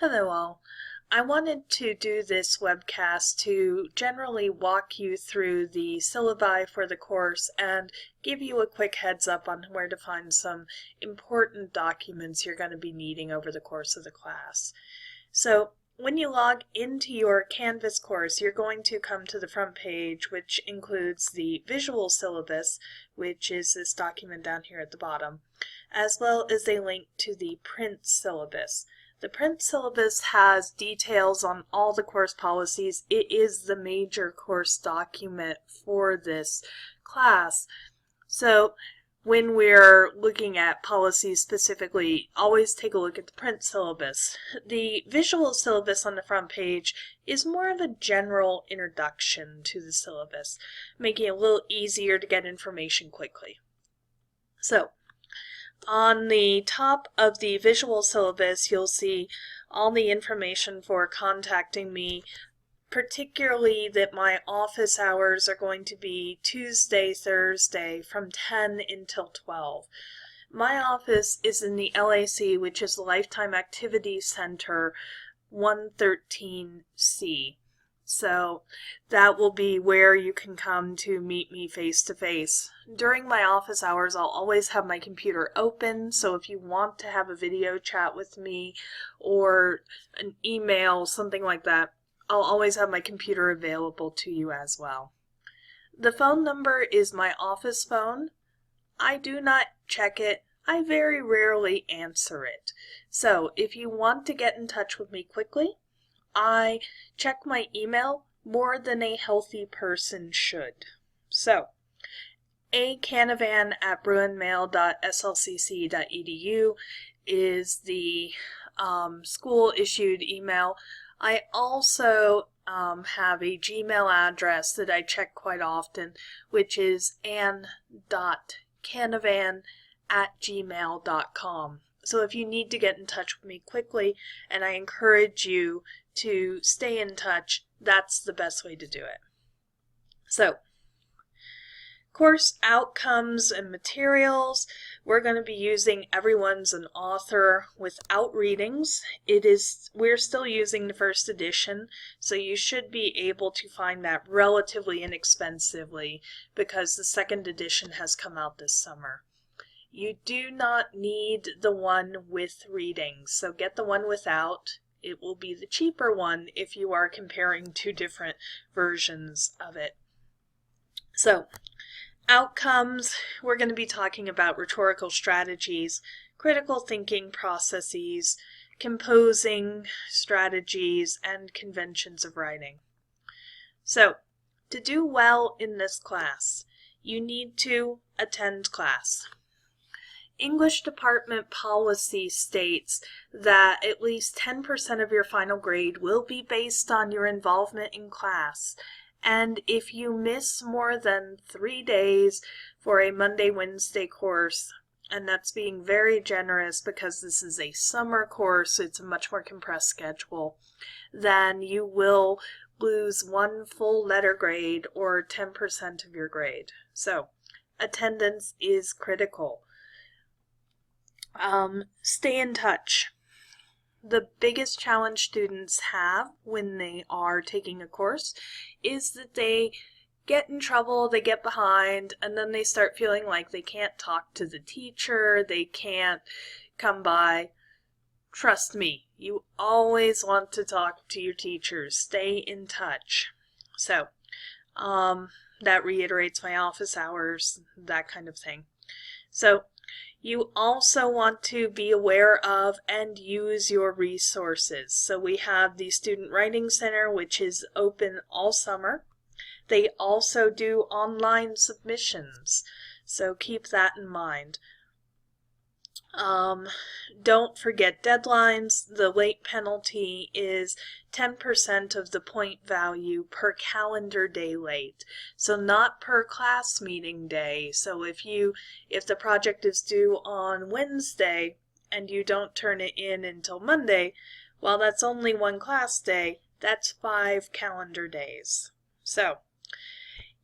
Hello all. I wanted to do this webcast to generally walk you through the syllabi for the course and give you a quick heads up on where to find some important documents you're going to be needing over the course of the class. So when you log into your Canvas course, you're going to come to the front page, which includes the visual syllabus, which is this document down here at the bottom, as well as a link to the print syllabus. The print syllabus has details on all the course policies. It is the major course document for this class. So when we're looking at policies specifically, always take a look at the print syllabus. The visual syllabus on the front page is more of a general introduction to the syllabus, making it a little easier to get information quickly. So, on the top of the visual syllabus, you'll see all the information for contacting me, particularly that my office hours are going to be Tuesday, Thursday from 10 until 12. My office is in the LAC, which is the Lifetime Activity Center 113C. So that will be where you can come to meet me face to face. During my office hours, I'll always have my computer open, so if you want to have a video chat with me or an email, something like that, I'll always have my computer available to you as well. The phone number is my office phone. I do not check it. I very rarely answer it. So if you want to get in touch with me quickly, I check my email more than a healthy person should. So, acanavan@bruinmail.slcc.edu is the school-issued email. I also have a Gmail address that I check quite often, which is ann.canavan@gmail.com. So if you need to get in touch with me quickly, and I encourage you to stay in touch, that's the best way to do it. So, course outcomes and materials. We're going to be using Everyone's an Author without readings. We're still using the first edition, so you should be able to find that relatively inexpensively because the second edition has come out this summer. You do not need the one with readings, so get the one without. It will be the cheaper one if you are comparing two different versions of it. So, outcomes, we're going to be talking about rhetorical strategies, critical thinking processes, composing strategies, and conventions of writing. So, to do well in this class, you need to attend class. English department policy states that at least 10% of your final grade will be based on your involvement in class, and if you miss more than 3 days for a Monday-Wednesday course, and that's being very generous because this is a summer course, it's a much more compressed schedule, then you will lose 1 full letter grade or 10% of your grade. So, attendance is critical. Stay in touch. The biggest challenge students have when they are taking a course is that they get in trouble, they get behind, and then they start feeling like they can't talk to the teacher, they can't come by. Trust me, you always want to talk to your teachers. Stay in touch. So, that reiterates my office hours, that kind of thing. So, you also want to be aware of and use your resources. So we have the Student Writing Center, which is open all summer. They also do online submissions, so keep that in mind. Don't forget deadlines. The late penalty is 10% of the point value per calendar day late. So not per class meeting day. So if the project is due on Wednesday and you don't turn it in until Monday, well, that's only 1 class day. That's 5 calendar days. So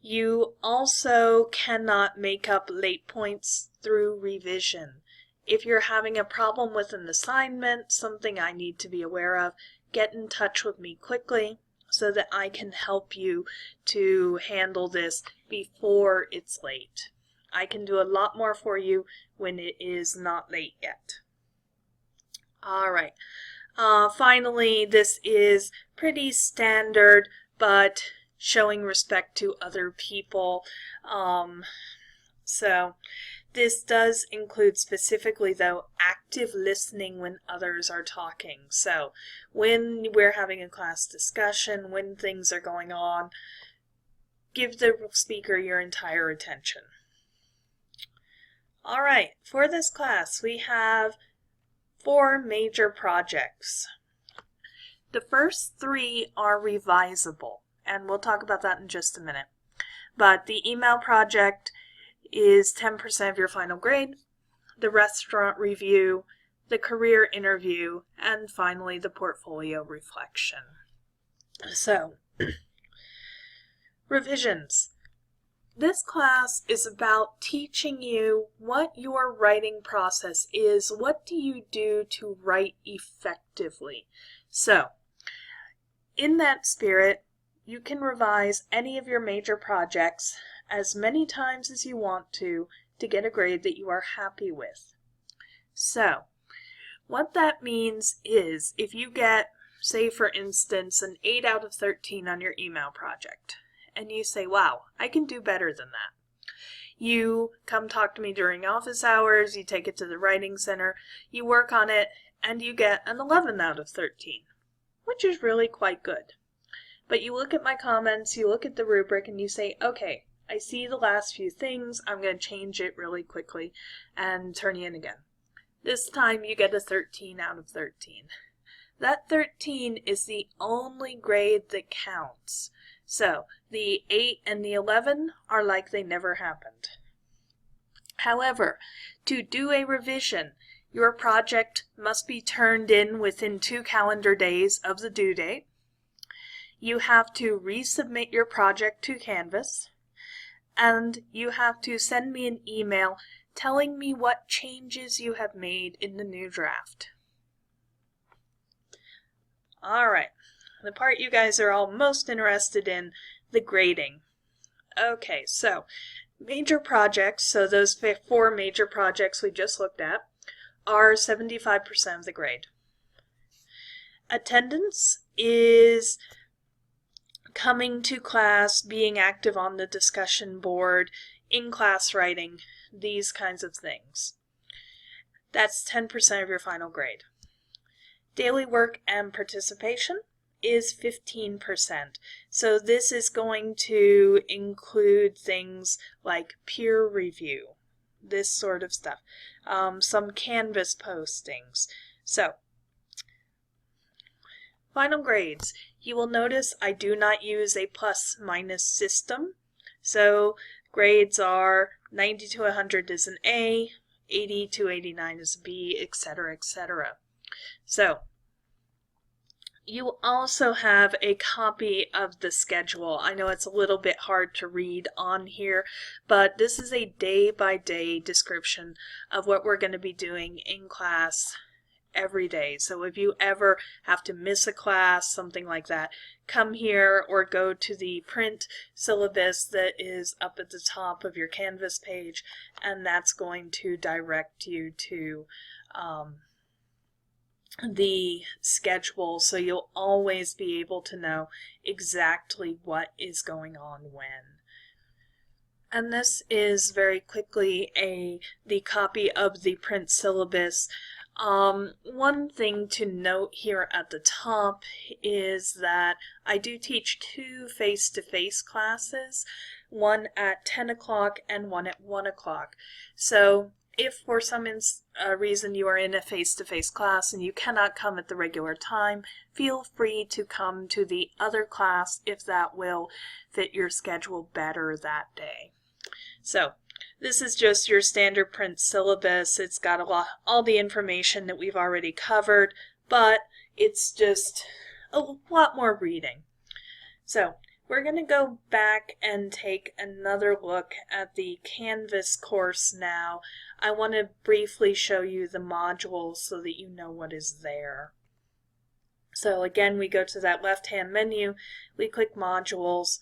you also cannot make up late points through revision. If you're having a problem with an assignment, something I need to be aware of, get in touch with me quickly so that I can help you to handle this before it's late. I can do a lot more for you when it is not late yet. All right. Finally, this is pretty standard, but showing respect to other people. So this does include specifically, though, active listening when others are talking. So when we're having a class discussion, when things are going on, give the speaker your entire attention. All right, for this class, we have 4 major projects. The first 3 are revisable, and we'll talk about that in just a minute. But the email project is 10% of your final grade, the restaurant review, the career interview, and finally the portfolio reflection. So, revisions. This class is about teaching you what your writing process is. What do you do to write effectively? So, in that spirit, you can revise any of your major projects as many times as you want to get a grade that you are happy with. So, what that means is if you get, say for instance, an 8 out of 13 on your email project, and you say, wow, I can do better than that. You come talk to me during office hours, you take it to the writing center, you work on it, and you get an 11 out of 13, which is really quite good. But you look at my comments, you look at the rubric, and you say, okay, I see the last few things, I'm going to change it really quickly and turn you in again. This time you get a 13 out of 13. That 13 is the only grade that counts. So the 8 and the 11 are like they never happened. However, to do a revision, your project must be turned in within 2 calendar days of the due date. You have to resubmit your project to Canvas, and you have to send me an email telling me what changes you have made in the new draft. All right. The part you guys are all most interested in, the grading. Okay, so major projects, so those 4 major projects we just looked at, are 75% of the grade. Attendance is coming to class, being active on the discussion board, in class writing, these kinds of things. That's 10% of your final grade. Daily work and participation is 15%. So this is going to include things like peer review, this sort of stuff, some Canvas postings. So, final grades. You will notice I do not use a plus-minus system. So grades are 90 to 100 is an A, 80 to 89 is a B, etc., etc. So, you also have a copy of the schedule. I know it's a little bit hard to read on here, but this is a day-by-day description of what we're going to be doing in class every day. So if you ever have to miss a class, something like that, come here or go to the print syllabus that is up at the top of your Canvas page, and that's going to direct you to the schedule, so you'll always be able to know exactly what is going on when. And this is very quickly the copy of the print syllabus. One thing to note here at the top is that I do teach 2 face-to-face classes, one at 10 o'clock and one at 1 o'clock. So if for some reason you are in a face-to-face class and you cannot come at the regular time, feel free to come to the other class if that will fit your schedule better that day. So this is just your standard print syllabus. It's got all the information that we've already covered, but it's just a lot more reading. So we're going to go back and take another look at the Canvas course now. I want to briefly show you the modules so that you know what is there. So again, we go to that left-hand menu, we click Modules.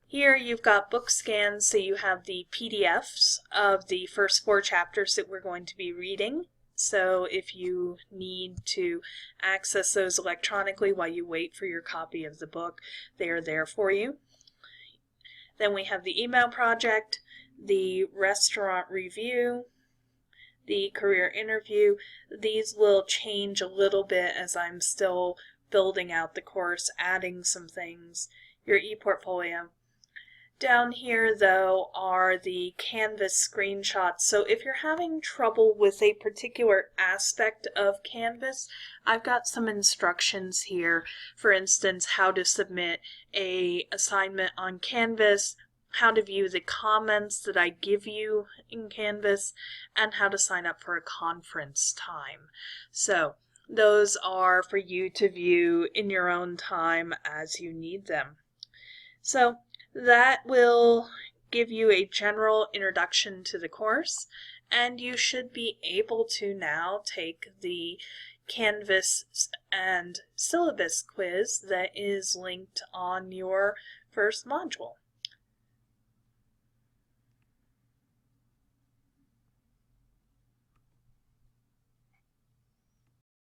Here you've got book scans, so you have the PDFs of the first 4 chapters that we're going to be reading. So if you need to access those electronically while you wait for your copy of the book, they are there for you. Then we have the email project, the restaurant review, the career interview. These will change a little bit as I'm still building out the course, adding some things, your e-portfolio. Down here, though, are the Canvas screenshots. So if you're having trouble with a particular aspect of Canvas, I've got some instructions here. For instance, how to submit an assignment on Canvas, how to view the comments that I give you in Canvas, and how to sign up for a conference time. So those are for you to view in your own time as you need them. So that will give you a general introduction to the course, and you should be able to now take the Canvas and syllabus quiz that is linked on your first module.